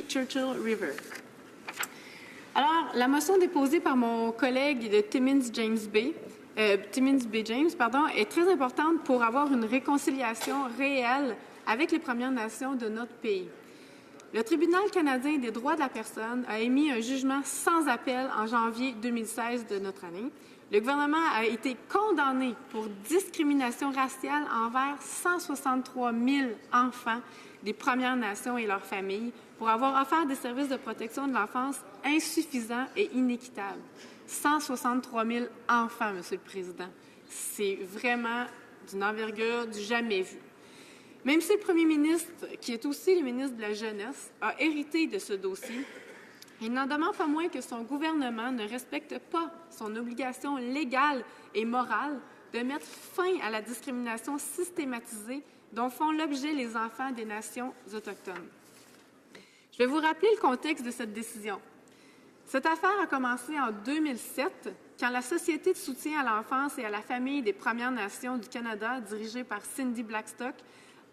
Churchill River. Alors, la motion déposée par mon collègue de Timmins B. James, est très importante pour avoir une réconciliation réelle avec les Premières Nations de notre pays. Le Tribunal canadien des droits de la personne a émis un jugement sans appel en janvier 2016 de notre année. Le gouvernement a été condamné pour discrimination raciale envers 163 000 enfants des Premières Nations et leurs familles pour avoir offert des services de protection de l'enfance insuffisants et inéquitables. 163 000 enfants, Monsieur le Président. C'est vraiment d'une envergure du jamais vu. Même si le premier ministre, qui est aussi le ministre de la Jeunesse, a hérité de ce dossier, il n'en demeure pas moins que son gouvernement ne respecte pas son obligation légale et morale de mettre fin à la discrimination systématisée dont font l'objet les enfants des nations autochtones. Je vais vous rappeler le contexte de cette décision. Cette affaire a commencé en 2007, quand la Société de soutien à l'enfance et à la famille des Premières Nations du Canada, dirigée par Cindy Blackstock,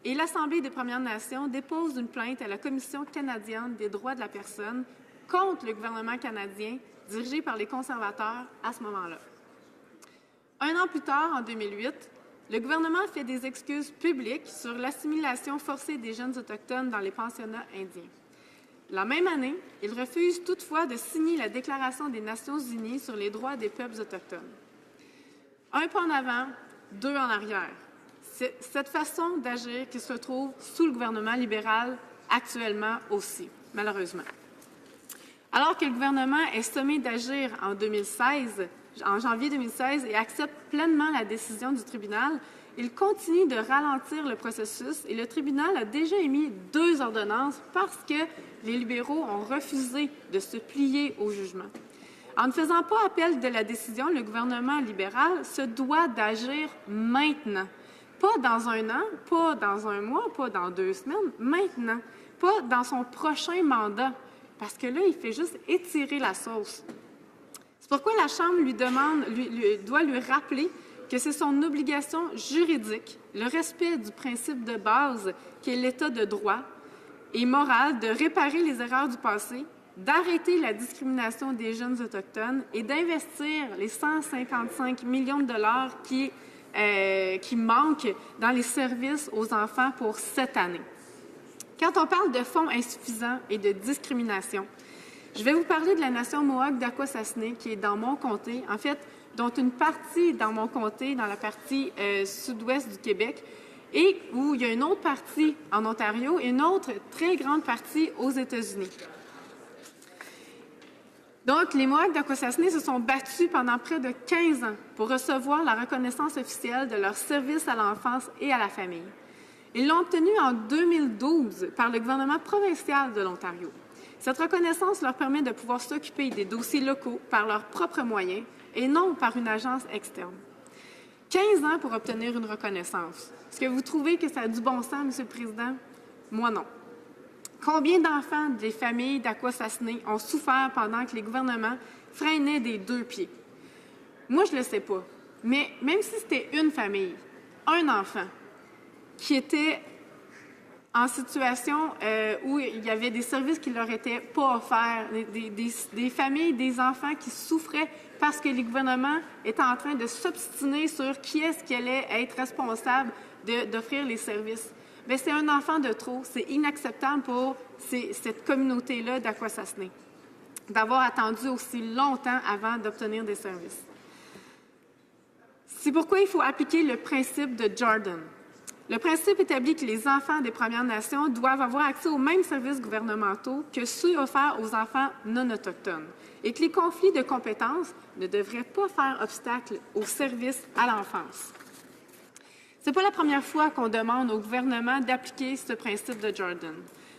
et l'Assemblée des Premières Nations déposent une plainte à la Commission canadienne des droits de la personne contre le gouvernement canadien, dirigé par les conservateurs à ce moment-là. Un an plus tard, en 2008, le gouvernement fait des excuses publiques sur l'assimilation forcée des jeunes autochtones dans les pensionnats indiens. La même année, il refuse toutefois de signer la Déclaration des Nations unies sur les droits des peuples autochtones. Un pas en avant, deux en arrière. C'est cette façon d'agir qui se trouve sous le gouvernement libéral actuellement aussi, malheureusement. Alors que le gouvernement est sommé d'agir en janvier 2016 et accepte pleinement la décision du tribunal, il continue de ralentir le processus et le tribunal a déjà émis 2 ordonnances parce que les libéraux ont refusé de se plier au jugement. En ne faisant pas appel de la décision, le gouvernement libéral se doit d'agir maintenant. Pas dans un an, pas dans un mois, pas dans 2 semaines, maintenant. Pas dans son prochain mandat, parce que là, il fait juste étirer la sauce. C'est pourquoi la Chambre doit lui rappeler que c'est son obligation juridique, le respect du principe de base qui est l'état de droit et moral, de réparer les erreurs du passé, d'arrêter la discrimination des jeunes autochtones et d'investir les 155 millions de dollars qui manquent dans les services aux enfants pour cette année. Quand on parle de fonds insuffisants et de discrimination, je vais vous parler de la nation Mohawk d'Akwesasne qui est dans mon comté, en fait, dont une partie dans mon comté, dans la partie sud-ouest du Québec, et où il y a une autre partie en Ontario et une autre très grande partie aux États-Unis. Donc, les Mohawks d'Akwesasne se sont battus pendant près de 15 ans pour recevoir la reconnaissance officielle de leur service à l'enfance et à la famille. Ils l'ont obtenu en 2012 par le gouvernement provincial de l'Ontario. Cette reconnaissance leur permet de pouvoir s'occuper des dossiers locaux par leurs propres moyens et non par une agence externe. 15 ans pour obtenir une reconnaissance. Est-ce que vous trouvez que ça a du bon sens, Monsieur le Président? Moi, non. Combien d'enfants des familles d'Akwesasne ont souffert pendant que les gouvernements freinaient des 2 pieds? Moi, je ne le sais pas. Mais même si c'était une famille, un enfant, qui était en situation où il y avait des services qui ne leur étaient pas offerts, des familles, des enfants qui souffraient parce que les gouvernements étaient en train de s'obstiner sur qui est-ce qui allait être responsable d'offrir les services. Bien, c'est un enfant de trop. C'est inacceptable pour cette communauté-là d'Akwesasne d'avoir attendu aussi longtemps avant d'obtenir des services. C'est pourquoi il faut appliquer le principe de Jordan. Le principe établit que les enfants des Premières Nations doivent avoir accès aux mêmes services gouvernementaux que ceux offerts aux enfants non autochtones et que les conflits de compétences ne devraient pas faire obstacle aux services à l'enfance. Ce n'est pas la première fois qu'on demande au gouvernement d'appliquer ce principe de Jordan.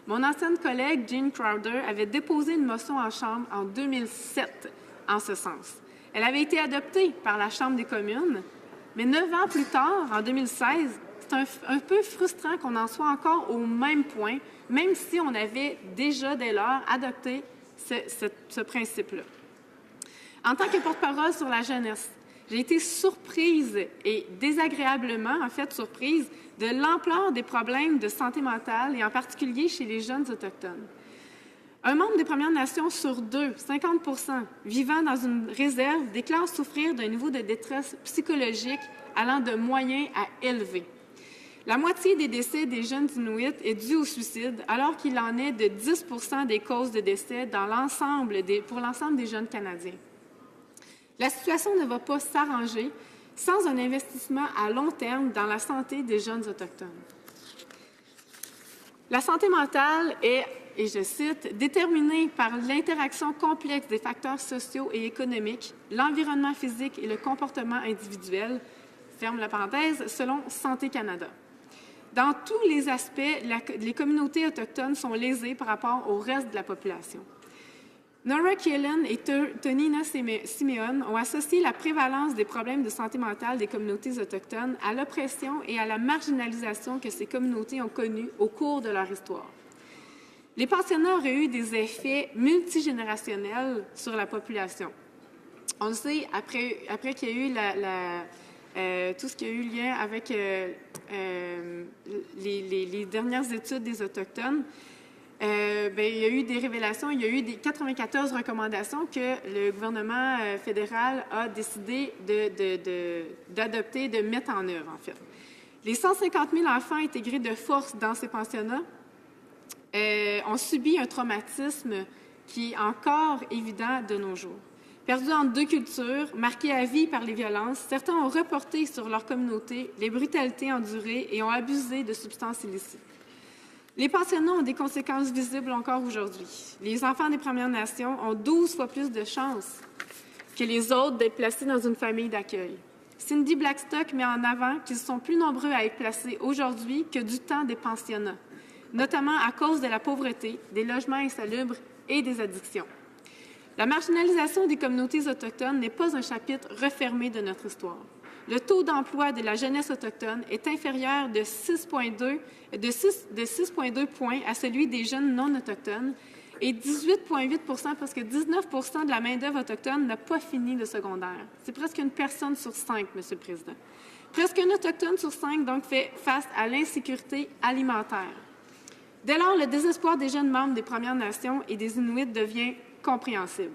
Mon ancienne collègue, Jean Crowder, avait déposé une motion en Chambre en 2007 en ce sens. Elle avait été adoptée par la Chambre des communes, mais 9 ans plus tard, en 2016, c'est un peu frustrant qu'on en soit encore au même point, même si on avait déjà dès lors adopté ce principe-là. En tant que porte-parole sur la jeunesse, j'ai été surprise et désagréablement, en fait, surprise de l'ampleur des problèmes de santé mentale et en particulier chez les jeunes autochtones. Un membre des Premières Nations sur 2, 50 vivant dans une réserve, déclare souffrir d'un niveau de détresse psychologique allant de moyen à élevé. La moitié des décès des jeunes Inuits est due au suicide, alors qu'il en est de 10 des causes de décès pour l'ensemble des jeunes Canadiens. La situation ne va pas s'arranger sans un investissement à long terme dans la santé des jeunes Autochtones. La santé mentale est, et je cite, « déterminée par l'interaction complexe des facteurs sociaux et économiques, l'environnement physique et le comportement individuel », ferme la parenthèse, selon Santé Canada. Dans tous les aspects, les communautés autochtones sont lésées par rapport au reste de la population. Nora Keelan et Tonina Simeon ont associé la prévalence des problèmes de santé mentale des communautés autochtones à l'oppression et à la marginalisation que ces communautés ont connues au cours de leur histoire. Les pensionnats auraient eu des effets multigénérationnels sur la population. On le sait, après qu'il y a eu tout ce qui a eu lien avec les dernières études des Autochtones, il y a eu des révélations, il y a eu des 94 recommandations que le gouvernement fédéral a décidé d'adopter, de mettre en œuvre, en fait. Les 150 000 enfants intégrés de force dans ces pensionnats ont subi un traumatisme qui est encore évident de nos jours. Perdus entre deux cultures, marqués à vie par les violences, certains ont reporté sur leur communauté les brutalités endurées et ont abusé de substances illicites. Les pensionnats ont des conséquences visibles encore aujourd'hui. Les enfants des Premières Nations ont 12 fois plus de chances que les autres d'être placés dans une famille d'accueil. Cindy Blackstock met en avant qu'ils sont plus nombreux à être placés aujourd'hui que du temps des pensionnats, notamment à cause de la pauvreté, des logements insalubres et des addictions. La marginalisation des communautés autochtones n'est pas un chapitre refermé de notre histoire. Le taux d'emploi de la jeunesse autochtone est inférieur de 6,2 points à celui des jeunes non autochtones et 18,8 parce que 19 de la main-d'œuvre autochtone n'a pas fini le secondaire. C'est presque une personne sur 5, Monsieur le Président. Presque un autochtone sur 5, donc, fait face à l'insécurité alimentaire. Dès lors, le désespoir des jeunes membres des Premières Nations et des Inuits devient compréhensible.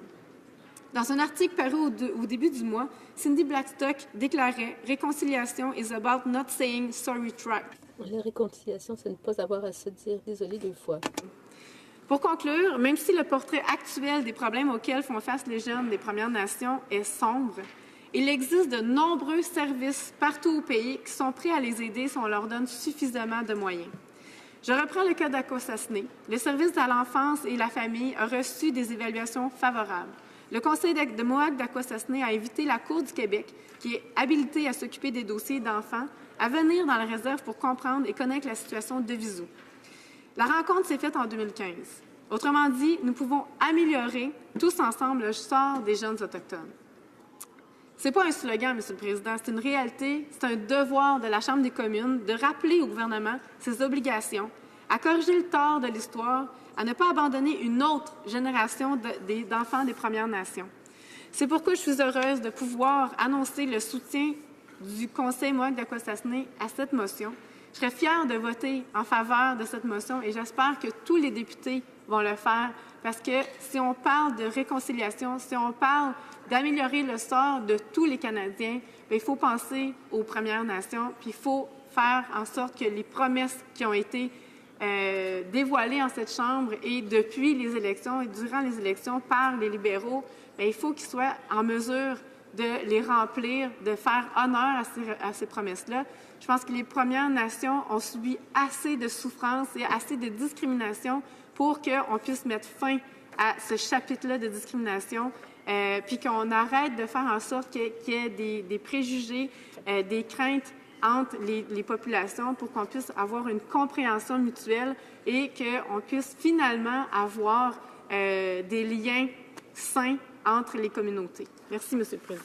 Dans un article paru au début du mois, Cindy Blackstock déclarait « Réconciliation is about not saying sorry twice ». La réconciliation, c'est ne pas avoir à se dire « désolé 2 fois ». Pour conclure, même si le portrait actuel des problèmes auxquels font face les jeunes des Premières Nations est sombre, il existe de nombreux services partout au pays qui sont prêts à les aider si on leur donne suffisamment de moyens. Je reprends le cas d'Akwesasne. Le service à l'enfance et la famille a reçu des évaluations favorables. Le Conseil de Mohawk d'Akwesasne a invité la Cour du Québec, qui est habilitée à s'occuper des dossiers d'enfants, à venir dans la réserve pour comprendre et connaître la situation de Visou. La rencontre s'est faite en 2015. Autrement dit, nous pouvons améliorer tous ensemble le sort des jeunes autochtones. Ce n'est pas un slogan, Monsieur le Président, c'est une réalité, c'est un devoir de la Chambre des communes de rappeler au gouvernement ses obligations, à corriger le tort de l'histoire, à ne pas abandonner une autre génération d'enfants des Premières Nations. C'est pourquoi je suis heureuse de pouvoir annoncer le soutien du Conseil Mohawk d'Akwesasne à cette motion. Je serais fière de voter en faveur de cette motion et j'espère que tous les députés vont le faire parce que si on parle de réconciliation, si on parle d'améliorer le sort de tous les Canadiens, bien, il faut penser aux Premières Nations, puis il faut faire en sorte que les promesses qui ont été dévoilées en cette Chambre et depuis les élections et durant les élections par les libéraux, bien, il faut qu'ils soient en mesure de les remplir, de faire honneur à ces promesses-là. Je pense que les Premières Nations ont subi assez de souffrance et assez de discrimination pour qu'on puisse mettre fin à ce chapitre-là de discrimination, puis qu'on arrête de faire en sorte qu'il y ait des préjugés, des craintes entre les populations pour qu'on puisse avoir une compréhension mutuelle et qu'on puisse finalement avoir des liens sains entre les communautés. Merci, Monsieur le Président.